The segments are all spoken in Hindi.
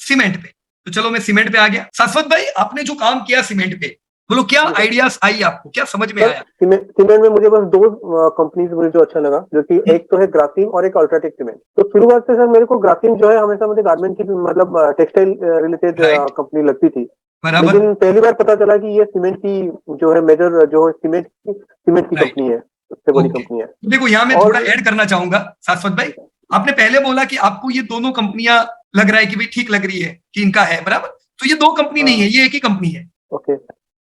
सीमेंट पे। तो चलो मैं सीमेंट पे आ गया। शाश्वत भाई, आपने जो काम किया सीमेंट पे, बोलो क्या आइडियाज आई आपको, क्या समझ में सर आया? सीमेंट में मुझे बस दो कंपनीज मुझे जो अच्छा लगा, जो कि एक तो है ग्रासिम और एक अल्ट्राटेक सीमेंट। तो शुरुआत से सर मेरे को ग्रासिम जो है हमेशा मुझे गारमेंट की मतलब टेक्सटाइल रिलेटेड राइट, कंपनी लगती थी। बराबर, लेकिन पहली बार पता चला कि ये सीमेंट की जो है मेजर जो है सीमेंट की राइट, कंपनी है, सबसे बड़ी ओके। कंपनी है। तो देखो यहाँ मैं और थोड़ा ऐड करना चाहूंगा शाश्वत भाई। आपने पहले बोला कि आपको ये दोनों कंपनियां लग रहा है कि भाई ठीक लग रही है कि इनका है, बराबर। तो ये दो कंपनी नहीं है, हाँ, ये एक ही कंपनी है। ओके,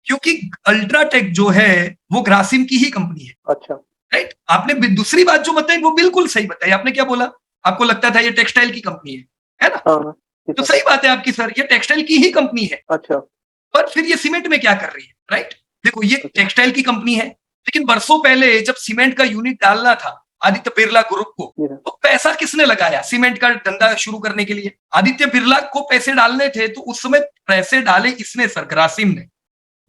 क्योंकि अल्ट्राटेक जो है वो ग्रासिम की ही कंपनी है। अच्छा, राइट, आपने दूसरी बात जो बताई वो बिल्कुल सही बताई। आपने क्या बोला? आपको लगता था ये टेक्सटाइल की कंपनी है ना? हाँ हाँ, जी तो सर, सही बात है आपकी सर, ये टेक्सटाइल की ही कंपनी है। अच्छा, पर फिर ये सीमेंट में क्या कर रही है? राइट, देखो ये ओके, टेक्सटाइल की कंपनी है, लेकिन बरसों पहले जब सीमेंट का यूनिट डालना था आदित्य बिरला ग्रुप को, जी सर, तो पैसा किसने लगाया सीमेंट का धंधा शुरू करने के लिए? आदित्य बिरला को पैसे डालने थे, तो उस समय पैसे डाले किसने सर? ग्रासिम ने।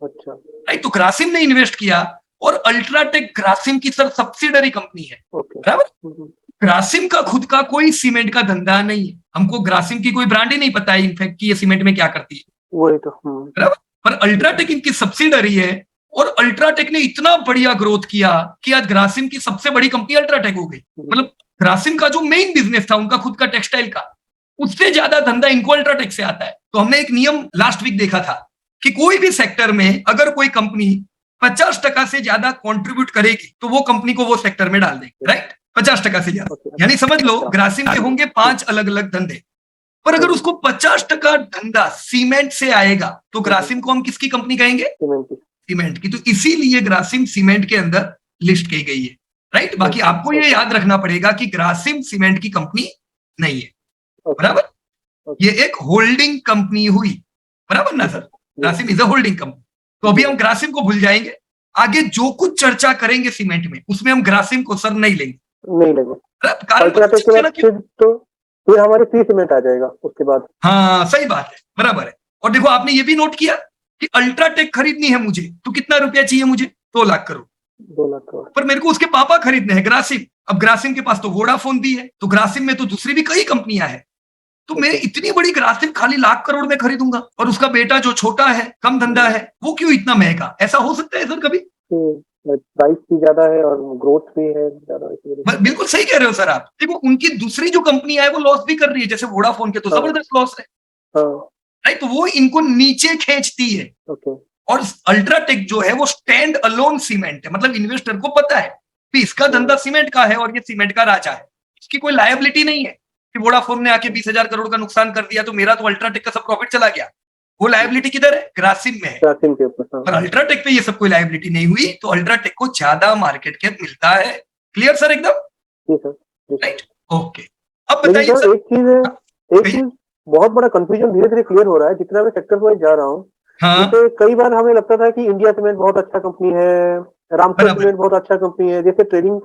अच्छा, राइट, तो ग्रासिम ने इन्वेस्ट किया। और अल्ट्राटेक ग्रासिम की सर सब्सिडरी कंपनी है, ओके, बराबर। ग्रासिम का खुद का कोई सीमेंट का धंधा नहीं है, हमको ग्रासिम की कोई ब्रांड ही नहीं पता है इनफैक्ट कि ये सीमेंट में क्या करती है, वही तो, बराबर। पर जी सर, अल्ट्राटेक इनकी सब्सिडरी है। और अल्ट्राटेक ने इतना बढ़िया ग्रोथ किया कि आज ग्रासिम की सबसे बड़ी कंपनी अल्ट्राटेक हो गई। जी सर, मतलब ग्रासिम का जो मेन बिजनेस था उनका खुद का टेक्सटाइल का, उससे ज्यादा धंधा इनको अल्ट्राटेक से आता है। तो हमने एक नियम लास्ट वीक देखा था कि कोई भी सेक्टर में अगर कोई कंपनी 50% से ज्यादा कंट्रीब्यूट करेगी तो वो कंपनी को वो सेक्टर में डाल देगी। राइट, 50% से ज्यादा। ओके, यानी समझ लो अच्छा, ग्रासिम के होंगे ठीक, 5 अलग अलग धंधे, पर अगर हम्म, उसको 50% धंधा सीमेंट से आएगा तो हम्म, ग्रासिम को हम किसकी कंपनी कहेंगे? सीमेंट की, सीमेंट की। तो इसीलिए ग्रासिम सीमेंट के अंदर लिस्ट की गई है। राइट, बाकी ओके, आपको ये ओके, याद रखना पड़ेगा कि ग्रासिम सीमेंट की कंपनी नहीं है, ओके, बराबर। ओके, ये एक होल्डिंग कंपनी हुई, बराबर ना जी सर, सर? जी Grasim sir, is a holding company. तो अभी जी हम सर, ग्रासिम को भूल जाएंगे। आगे जो कुछ चर्चा करेंगे सीमेंट में उसमें हम ग्रासिम को सर नहीं लेंगे। नहीं लगे। कारण पता अल्ट्राटेक के चलेगा बाद ना कि, फिर हमारे फ्री सीमेंट आ जाएगा उसके बाद। हाँ सही बात है, बराबर है। और देखो आपने ये भी नोट किया कि अल्ट्राटेक खरीदनी है मुझे तो कितना रुपया चाहिए मुझे? 2 लाख करोड़। 2 लाख करोड़, पर मेरे को उसके पापा खरीदने हैं ग्रासिम। अब ग्रासिम के पास तो वोडाफोन भी है, तो ग्रासिम में तो दूसरी भी कई कंपनियां हैं। तो मैं ओके, इतनी बड़ी ग्रासिम खाली लाख करोड़ में खरीदूंगा, और उसका बेटा जो छोटा है कम धंधा है वो क्यों इतना महंगा? ऐसा हो सकता है सर कभी? प्राइस भी ज्यादा है और ग्रोथ भी है ज्यादा, इस वजह से शायद। बिल्कुल सही कह रहे हो सर आप। देखो उनकी दूसरी जो कंपनियां है वो लॉस भी कर रही है, जैसे वोडाफोन के तो हाँ, जबरदस्त लॉस है। हाँ, राइट, तो वो इनको नीचे खींचती है। ओके, और अल्ट्राटेक जो है वो स्टैंड अलोन सीमेंट है, मतलब इन्वेस्टर को पता है कि इसका धंधा सीमेंट का है और ये सीमेंट का राजा है। इसकी कोई लायबिलिटी नहीं है कि वोडाफोन ने आके 20,000 करोड़ का नुकसान कर दिया तो मेरा तो अल्ट्राटेक का सब प्रॉफिट चला गया। वो लायबिलिटी किधर है? ग्रासिम में है। ग्रासिम के ऊपर, हाँ, पर अल्ट्राटेक पे ये सब कोई लायबिलिटी नहीं हुई, तो अल्ट्राटेक को ज्यादा मार्केट कैप मिलता है। क्लियर सर एकदम? जी सर, जी सर। Right, okay. अब लेकिन बताइए सर सर। एक चीज है, एक कहिए। चीज बहुत बड़ा कंफ्यूजन धीरे धीरे क्लियर हो रहा है जितना मैं सेक्टर वाइज जा रहा हूँ। हाँ, जैसे कई बार हमें लगता था कि इंडिया सीमेंट बहुत अच्छा कंपनी है, रामको बराबर है, सीमेंट बहुत अच्छा कंपनी है। जैसे ट्रेडिंग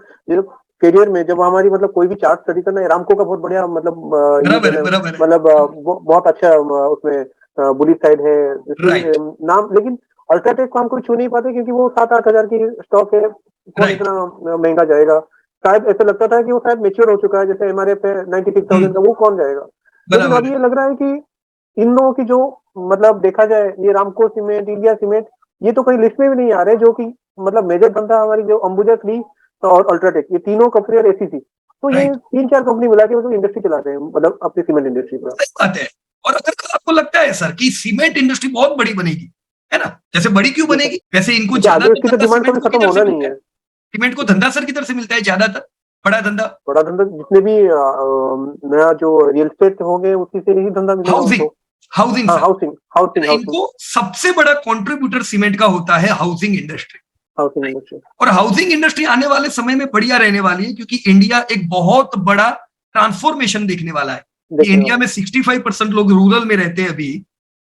करियर में जब हमारी मतलब कोई भी चार्ट स्टडी करना है, रामको का बहुत बढ़िया मतलब ये बराबर है, देना, बराबर है। मतलब बहुत अच्छा उसमें बुलिश साइड है राइट, नाम। लेकिन अल्ट्राटेक को हम कोई छू नहीं पाते क्योंकि वो 7-8 हजार की स्टॉक है, कौन राइट, इतना महंगा जाएगा। शायद ऐसा लगता था कि वो शायद मेच्योर हो चुका है, जैसे एमआरएफ है 96,000 का, वो कौन जाएगा। लेकिन बराबर अभी है। ये लग रहा है कि इन लोगों की जो मतलब देखा जाए, ये रामको सीमेंट, इंडिया सीमेंट, ये तो कहीं लिस्ट में भी नहीं आ रहे, जो कि मतलब मेजर बंदा हमारी जो अंबुजा थ्री और अल्ट्राटेक, ये तीनों कंपनी और एसीसी, तो ये राइट, 3-4 कंपनी मिला के मतलब इंडस्ट्री चलाते हैं, मतलब अपनी सीमेंट इंडस्ट्री पूरा। सही बात है। और अगर आपको लगता है सर कि सीमेंट इंडस्ट्री बहुत बड़ी बनेगी, है ना, जैसे बड़ी क्यों जी सर, बनेगी? वैसे इनको क्योंकि ज्यादा आगे तो इसकी तो धंधा डिमांड सीमेंट कभी को खत्म किधर से होना नहीं मिलता है? है। सीमेंट को धंधा सर किधर से मिलता है ज्यादातर? बड़ा धंधा बड़ा धंधा जितने भी नया जो रियल एस्टेट होंगे उसी से ही धंधा मिलेगा हाउसिंग, उनको। हाउसिंग हाँ, सर। हाउसिंग, हाउसिंग, हाउसिंग, इनको सबसे बड़ा कंट्रीब्यूटर सीमेंट का होता है हाउसिंग इंडस्ट्री। हाउसिंग इंडस्ट्री, और हाउसिंग इंडस्ट्री आने वाले समय में बढ़िया रहने वाली है, क्योंकि इंडिया एक बहुत बड़ा ट्रांसफॉर्मेशन देखने वाला है। कि देखने इंडिया वाला। में 65% लोग रूरल में रहते हैं अभी।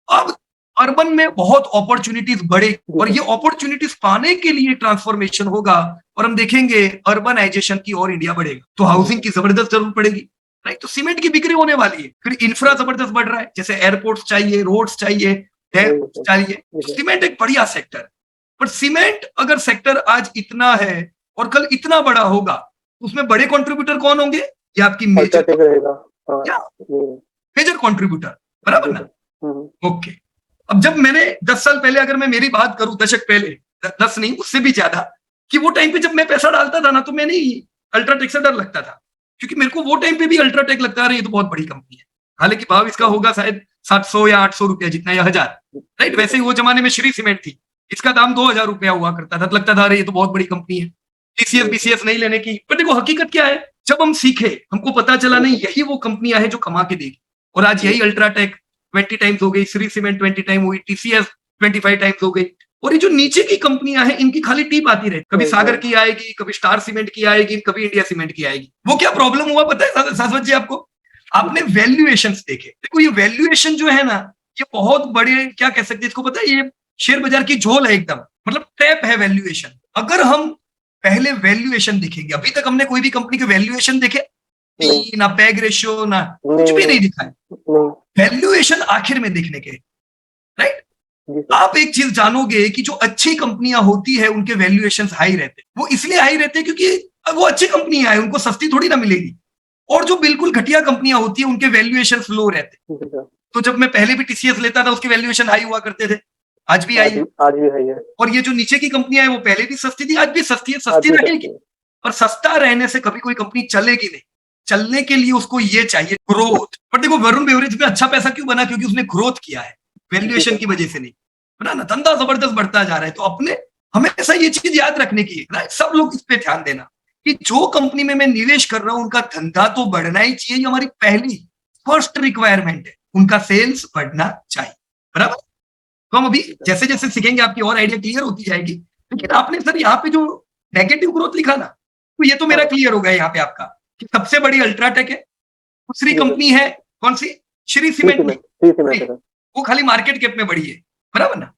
अब अर्बन में बहुत अपॉर्चुनिटीज बढ़े, जी और सर, ये अपॉर्चुनिटीज पाने के लिए ट्रांसफॉर्मेशन होगा। और हम देखेंगे अर्बनाइजेशन की और इंडिया बढ़ेगा, तो जी हाउसिंग सर, की जबरदस्त जरूरत पड़ेगी। राइट, तो सीमेंट की बिक्री होने वाली है। फिर इंफ्रा जबरदस्त बढ़ रहा है, जैसे एयरपोर्ट्स चाहिए, रोड्स चाहिए, वही डैम्स सर, चाहिए, जी तो सर, सीमेंट एक बढ़िया सेक्टर है। पर सीमेंट अगर सेक्टर आज इतना है और कल इतना बड़ा होगा, तो उसमें बड़े कंट्रीब्यूटर कौन होंगे? ये आपकी मेजर, अल्ट्राटेक रहेगा, हाँ, या ये मेजर कंट्रीब्यूटर बराबर ना? ओके। अब जब मैंने 10 साल पहले, अगर मैं मेरी बात करूं, दशक पहले, 10 नहीं उससे भी ज्यादा, कि वो टाइम पे जब मैं पैसा डालता था ना, तो मैंने अल्ट्राटेक से डर लगता था, क्योंकि मेरे को वो टाइम पे भी अल्ट्राटेक लगता है ये तो बहुत बड़ी कंपनी है, हालांकि भाव इसका होगा शायद 700 या 800 रुपया जितना, या 1000, राइट? वैसे ही वो जमाने में श्री सीमेंट थी, इसका दाम 2000 रुपया हुआ करता था, तो लगता था अरे ये तो बहुत बड़ी कंपनी है, टीसीएस बीसीएस नहीं लेने की। पर देखो हकीकत क्या है, जब हम सीखे हमको पता चला नहीं यही वो कंपनियां है जो कमा के देगी, और आज यही अल्ट्राटेक 20 टाइम्स हो गई, श्री सीमेंट 20 टाइम हुई, टीसीएस 25 टाइम्स हो गई, और ये जो नीचे की कंपनियां हैं इनकी खाली टीप आती रहती, कभी सागर की आएगी, कभी स्टार सीमेंट की आएगी, कभी इंडिया सीमेंट की आएगी। वो क्या प्रॉब्लम हुआ पता है शाश्वत जी आपको? आपने वैल्यूएशन देखे, देखो ये वैल्यूएशन जो है ना, ये बहुत बड़े, क्या कह सकते हैं इसको, पता है, ये शेयर बाजार की झोल है एकदम, मतलब ट्रैप है वैल्यूएशन। अगर हम पहले वैल्यूएशन देखेंगे, अभी तक हमने कोई भी कंपनी के वैल्यूएशन देखे ना, पैग रेशियो ना, कुछ भी नहीं दिखा है, वैल्यूएशन आखिर में देखने के, राइट? आप एक चीज जानोगे कि जो अच्छी कंपनियां होती है उनके वैल्यूएशन हाई रहते हैं, वो इसलिए हाई रहते हैं क्योंकि वो अच्छी कंपनियां है, उनको सस्ती थोड़ी ना मिलेगी, और जो बिल्कुल घटिया कंपनियां होती है उनके वैल्यूएशन लो रहते हैं। तो जब मैं पहले भी टीसीएस लेता था उसके वैल्यूएशन हाई हुआ करते थे, आज भी हाई है, और ये जो नीचे की कंपनियां है वो पहले भी सस्ती थी, आज भी सस्ती है, सस्ती रहेगी, और सस्ता रहने से कभी कोई कंपनी चलेगी नहीं, चलने के लिए उसको ये चाहिए ग्रोथ। पर देखो वरुण बेवरेज में अच्छा पैसा क्यों बना? क्योंकि उसने ग्रोथ किया है, वैल्यूएशन की वजह से नहीं बना ना, धंधा जबरदस्त बढ़ता जा रहा है। तो अपने हमेशा ये चीज याद रखने की है, सब लोग इस पे ध्यान देना कि जो कंपनी में मैं निवेश कर रहा हूं उनका धंधा तो बढ़ना ही चाहिए, ये हमारी पहली फर्स्ट रिक्वायरमेंट है, उनका सेल्स बढ़ना चाहिए, बराबर? तो हम अभी जैसे जैसे सीखेंगे आपकी और आइडिया क्लियर होती जाएगी। लेकिन आपने सर यहाँ पे जो नेगेटिव ग्रोथ लिखा ना, तो ये तो मेरा क्लियर हो गया यहाँ पे आपका कि सबसे बड़ी अल्ट्राटेक है, दूसरी कंपनी है कौन सी? श्री सीमेंट, वो खाली मार्केट कैप में बड़ी है, बराबर ना?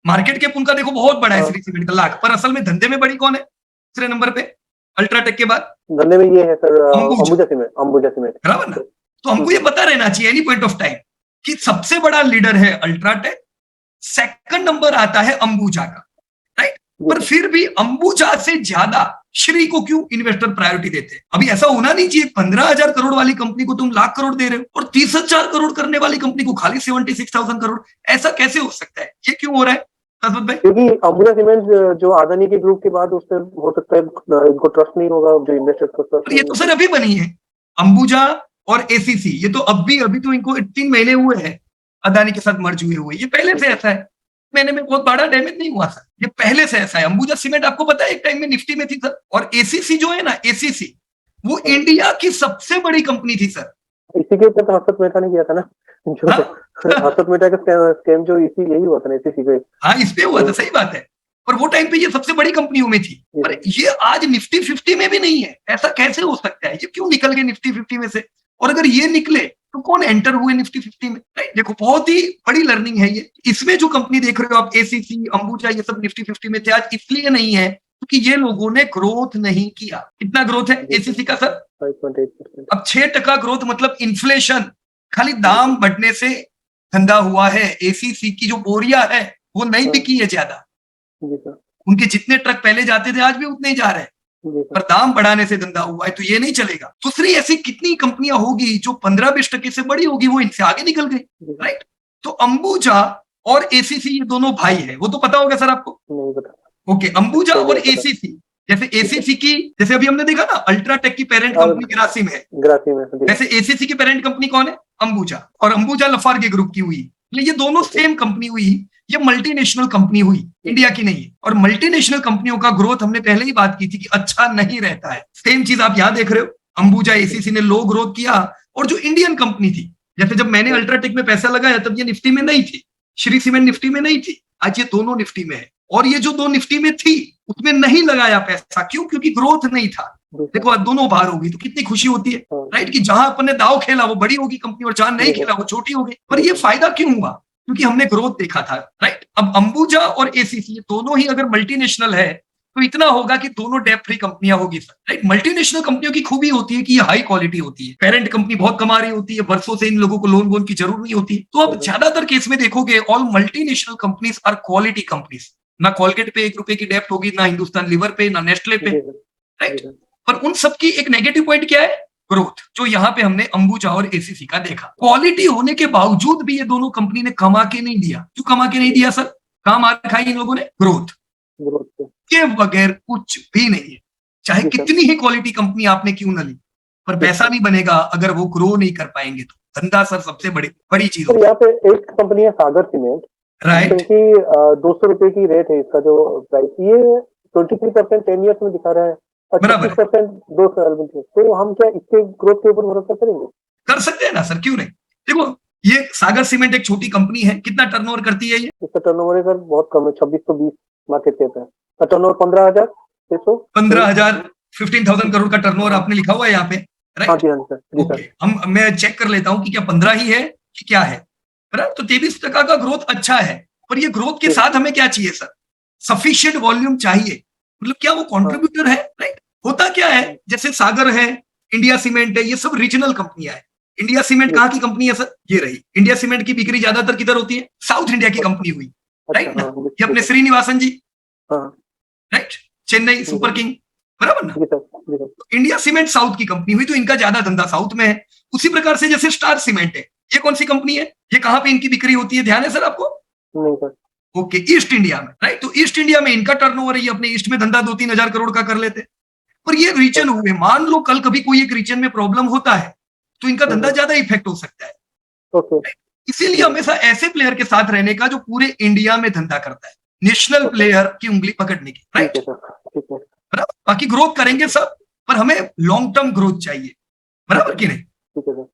मार्केट कैप उनका देखो बहुत बड़ा है श्री सीमेंट का, लाख, पर असल में धंधे में बड़ी कौन है दूसरे नंबर पे अल्ट्राटेक के बाद? धंधे में ये है सर अंबुजा सीमेंट, बराबर ना? तो हमको ये पता रहना चाहिए एनी पॉइंट ऑफ टाइम कि सबसे बड़ा लीडर है अल्ट्राटेक, सेकंड नंबर आता है अंबुजा का, राइट? पर फिर भी अंबुजा से ज्यादा श्री को क्यों इन्वेस्टर प्रायोरिटी देते हैं? अभी ऐसा होना नहीं चाहिए, 15,000 करोड़ वाली कंपनी को तुम लाख करोड़ दे रहे हो, और 30,000 करोड़ करने वाली कंपनी को खाली 76,000 करोड़, ऐसा कैसे हो सकता है? ये क्यों हो रहा है शाश्वत भाई? क्योंकि अंबुजा सीमेंट जो अदानी के ग्रुप के बाद उससे हो सकता है इनको ट्रस्ट नहीं होगा, जो इन्वेस्टर्स को ट्रस्ट। ये तो सर अभी बनी है अंबुजा और एसीसी, ये तो अभी तो इनको 3 महीने हुए हैं अदानी के साथ मर्ज हुए, ये पहले से ऐसा है, महीने में बहुत बड़ा डैमेज नहीं हुआ सर, ये पहले से ऐसा है। अंबुजा सीमेंट आपको पता है एक टाइम में निफ्टी में थी सर, और एसीसी जो है ना, एसीसी वो इंडिया की सबसे बड़ी कंपनी थी सर। इसी के ऊपर तो हर्षद मेहता ने किया था ना, जो हर्षद मेहता का स्कैम जो यही हुआ था ना एसीसी पे। हाँ, इस पे हुआ था, सही बात है, पर वो टाइम पे ये सबसे बड़ी कंपनियों में थी, पर ये आज निफ्टी 50 में भी नहीं है, ऐसा कैसे हो सकता है? ये क्यों निकल गए निफ्टी 50 में से? और अगर ये निकले तो कौन एंटर हुए निफ्टी 50 में, राइट? देखो बहुत ही बड़ी लर्निंग है ये। इसमें जो कंपनी देख रहे हो आप, एसीसी, अंबुजा, ये सब निफ्टी 50 में थे, आज इसलिए नहीं है क्योंकि ये लोगों ने ग्रोथ नहीं किया। कितना ग्रोथ है एसीसी का सर? 5.8%। अब 6% ग्रोथ, मतलब इन्फ्लेशन, खाली दाम बढ़ने से धंधा हुआ है। एसीसी की जो बोरिया है वो नहीं बिकी है ज्यादा, उनके जितने ट्रक पहले जाते थे आज भी उतने ही जा रहे हैं, पर दाम बढ़ाने से धंधा हुआ है, तो ये नहीं चलेगा। दूसरी ऐसी कितनी कंपनियां होगी जो 15-20% से बड़ी होगी, वो इनसे आगे निकल गई, राइट? तो अंबुजा और एसीसी ये दोनों भाई है, वो तो पता होगा सर आपको? नहीं पता। ओके, अंबुजा और एसीसी, जैसे एसीसी की, जैसे अभी हमने देखा ना अल्ट्राटेक की पेरेंट कंपनी ग्रासिम है, वैसे एसीसी की पेरेंट कंपनी कौन है? अंबुजा, और अंबुजा लफार्गे ग्रुप की हुई, ये दोनों सेम कंपनी हुई, ये मल्टीनेशनल कंपनी हुई, इंडिया की नहीं है। और मल्टीनेशनल कंपनियों का ग्रोथ हमने पहले ही बात की थी कि अच्छा नहीं रहता है। सेम चीज आप यहां देख रहे हो, अंबुजा एसीसी ने लो ग्रोथ किया, और जो इंडियन कंपनी थी, जैसे जब मैंने अल्ट्राटेक में पैसा लगाया तब ये निफ्टी में नहीं थी, श्री सीमेंट निफ्टी में नहीं थी, आज ये दोनों निफ्टी में है। और ये जो दो निफ्टी में थी उसमें नहीं लगाया पैसा, क्यों? क्योंकि ग्रोथ नहीं था। देखो दोनों बाहर होगी तो कितनी खुशी होती है, राइट? कि जहां अपन ने दाव खेला वो बड़ी होगी कंपनी, और जहां नहीं खेला वो छोटी होगी। पर ये फायदा क्यों हुआ? क्योंकि हमने ग्रोथ देखा था, राइट? अब अंबुजा और एसीसी दोनों ही अगर मल्टीनेशनल है तो इतना होगा कि दोनों डेट फ्री कंपनियां होगी सर, राइट? मल्टीनेशनल कंपनियों की खूबी होती है कि ये हाई क्वालिटी होती है, पेरेंट कंपनी बहुत कमा रही होती है, वर्षों से इन लोगों को लोन वोन की जरूरत नहीं होती। तो अब ज्यादातर केस में देखोगे all multinational companies are quality companies, ना कॉलगेट पे 1 रुपए की डेप्ट होगी, ना हिंदुस्तान लीवर पे, ना नेस्ले पे, राइट? पर उन सबकी एक नेगेटिव पॉइंट क्या है? ग्रोथ जो यहाँ पे हमने अंबुजा और एसीसी का देखा। क्वालिटी होने के बावजूद भी ये दोनों कंपनी ने कमा के नहीं दिया। क्यों कमा के नहीं दिया सर? कहाँ मार खाई इन लोगों ने? ग्रोथ ग्रोथ के बगैर कुछ भी नहीं है। चाहे जी सर। कितनी ही क्वालिटी कंपनी आपने क्यों न ली, पर पैसा नहीं बनेगा अगर वो ग्रो नहीं कर पाएंगे तो। धंधा सर सबसे बड़ी चीज सर होती यहाँ पे एक कंपनी है सागर सीमेंट, है। राइट, इनकी 200 रुपए की रेट है इसका जो प्राइस, ये 23% 10 ईयर्स में दिखा रहा है और बराबर है। 36% 2 साल में। तो हम क्या इसके ग्रोथ के ऊपर भरोसा करेंगे? कर सकते हैं ना सर, क्यों नहीं। देखो ये सागर सीमेंट एक छोटी कंपनी है, कितना टर्नओवर करती है ये? इसका टर्नओवर है सर बहुत कम है, 2620 मार्केट कैप है और टर्नओवर 15,600 15,000 15,000 करोड़ का टर्नओवर आपने लिखा हुआ है यहाँ पे। हाँ राइट, जी हाँ सर जी ओके। सर। मैं चेक कर लेता हूँ कि क्या 15 ही है कि क्या है। राइट, तो 23% का ग्रोथ अच्छा है, पर ये ग्रोथ के साथ हमें क्या चाहिए सर? सफिशिएंट वॉल्यूम चाहिए। मतलब क्या वो कॉन्ट्रीब्यूटर है? राइट, होता क्या है, जैसे सागर है, इंडिया सीमेंट है, ये सब रीजनल कंपनियां है। इंडिया सीमेंट कहाँ की कंपनी है सर? ये रही। इंडिया सीमेंट की बिक्री ज्यादातर किधर होती है? साउथ इंडिया की कंपनी हुई। राइट ना, ये अपने श्रीनिवासन जी, राइट, चेन्नई सुपर किंग, बराबर ना। तो इंडिया सीमेंट साउथ की कंपनी हुई, तो इनका ज्यादा धंधा साउथ में है। उसी प्रकार से जैसे स्टार सीमेंट है, ये कौन सी कंपनी है? ये कहाँ पे इनकी बिक्री होती है, ध्यान है सर आपको? नहीं सर। ओके, ईस्ट इंडिया में। राइट, तो ईस्ट इंडिया में इनका टर्नओवर है, ये अपने ईस्ट में धंधा 2-3 हजार करोड़ का कर लेते। पर ये रीजन हुए, मान लो कल कभी कोई एक रीजन में प्रॉब्लम होता है तो इनका धंधा ज्यादा इफेक्ट हो सकता है। ओके, इसीलिए हमेशा ऐसे प्लेयर के साथ रहने का जो पूरे इंडिया में धंधा करता है, नेशनल प्लेयर की उंगली पकड़ने की। राइट, बराबर। बाकी ग्रोथ करेंगे सब, पर हमें लॉन्ग टर्म ग्रोथ चाहिए, बराबर कि नहीं? ठीक है सर।